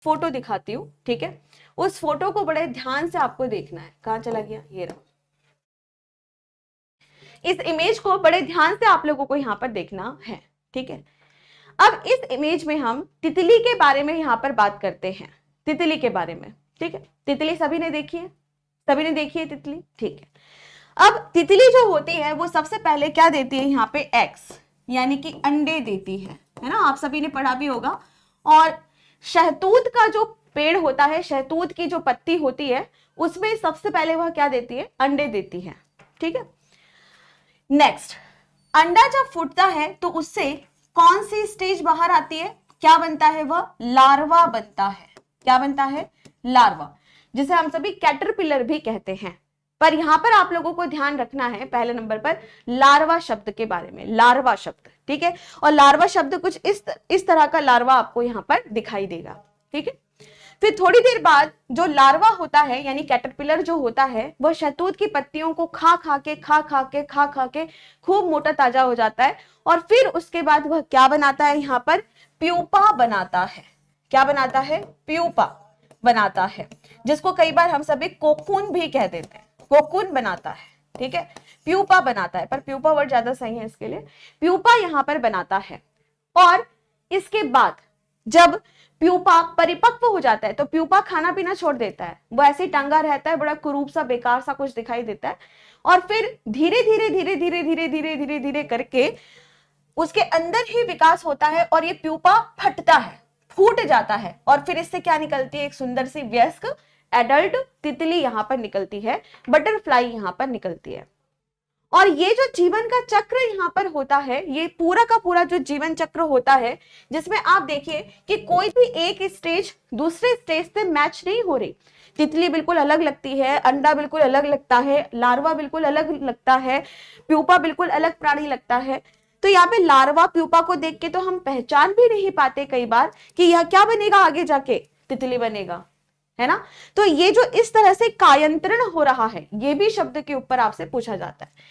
Photo दिखाती हूँ, ठीक है। उस फोटो को बड़े ध्यान से आपको देखना है। कहाँ चला गया, ये रहा। इस इमेज को बड़े ध्यान से आप लोगों को यहाँ पर देखना है, ठीक है। अब इस इमेज में हम तितली के बारे में यहाँ पर बात करते हैं, तितली के बारे में, ठीक है। तितली सभी ने देखी है, सभी ने देखी है तितली, ठीक है। अब तितली जो होती है वो सबसे पहले क्या देती है, यहाँ पे एग्स यानी कि अंडे देती है ना, आप सभी ने पढ़ा भी होगा। और शहतूत का जो पेड़ होता है, शहतूत की जो पत्ती होती है, उसमें सबसे पहले वह क्या देती है, अंडे देती है, ठीक है। नेक्स्ट, अंडा जब फूटता है तो उससे कौन सी स्टेज बाहर आती है, क्या बनता है, वह लार्वा बनता है। क्या बनता है, लार्वा, जिसे हम सभी कैटरपिलर भी कहते हैं। पर यहां पर आप लोगों को ध्यान रखना है पहले नंबर पर लार्वा शब्द के बारे में, लार्वा शब्द, ठीक है। और लार्वा शब्द कुछ इस तरह का लार्वा आपको यहां पर दिखाई देगा, ठीक है। फिर थोड़ी देर बाद जो लार्वा होता है यानी कैटरपिलर जो होता है, वह शहतूत की पत्तियों को खा खा के खूब मोटा ताजा हो जाता है। और फिर उसके बाद वह क्या बनाता है, यहाँ पर प्यूपा बनाता है। क्या बनाता है, प्यूपा बनाता है, जिसको कई बार हम सभी कोकून भी कह देते हैं, कोकून बनाता है, ठीक है। प्यूपा बनाता है, पर प्यूपा वर्ड ज्यादा सही है इसके लिए। प्यूपा यहाँ पर बनाता है। और इसके बाद जब प्यूपा परिपक्व हो जाता है तो प्यूपा खाना पीना छोड़ देता है, वो ऐसे ही टंगा रहता है, बड़ा कुरूप सा बेकार सा कुछ दिखाई देता है। और फिर धीरे धीरे धीरे धीरे धीरे धीरे धीरे धीरे करके उसके अंदर ही विकास होता है और ये प्यूपा फटता है, फूट जाता है। और फिर इससे क्या निकलती है, एक सुंदर सी वयस्क एडल्ट तितली यहां पर निकलती है, बटरफ्लाई यहां पर निकलती है। और ये जो जीवन का चक्र यहाँ पर होता है, ये पूरा का पूरा जो जीवन चक्र होता है, जिसमें आप देखिए कि कोई भी एक स्टेज दूसरे स्टेज से मैच नहीं हो रही। तितली बिल्कुल अलग लगती है, अंडा बिल्कुल अलग लगता है, लार्वा बिल्कुल अलग लगता है, प्यूपा बिल्कुल अलग प्राणी लगता है। तो यहाँ पे लार्वा प्यूपा को देख के तो हम पहचान भी नहीं पाते कई बार कि यह क्या बनेगा, आगे जाके तितली बनेगा, है ना। तो ये जो इस तरह से कायंत्रण हो रहा है, ये भी शब्द के ऊपर आपसे पूछा जाता है।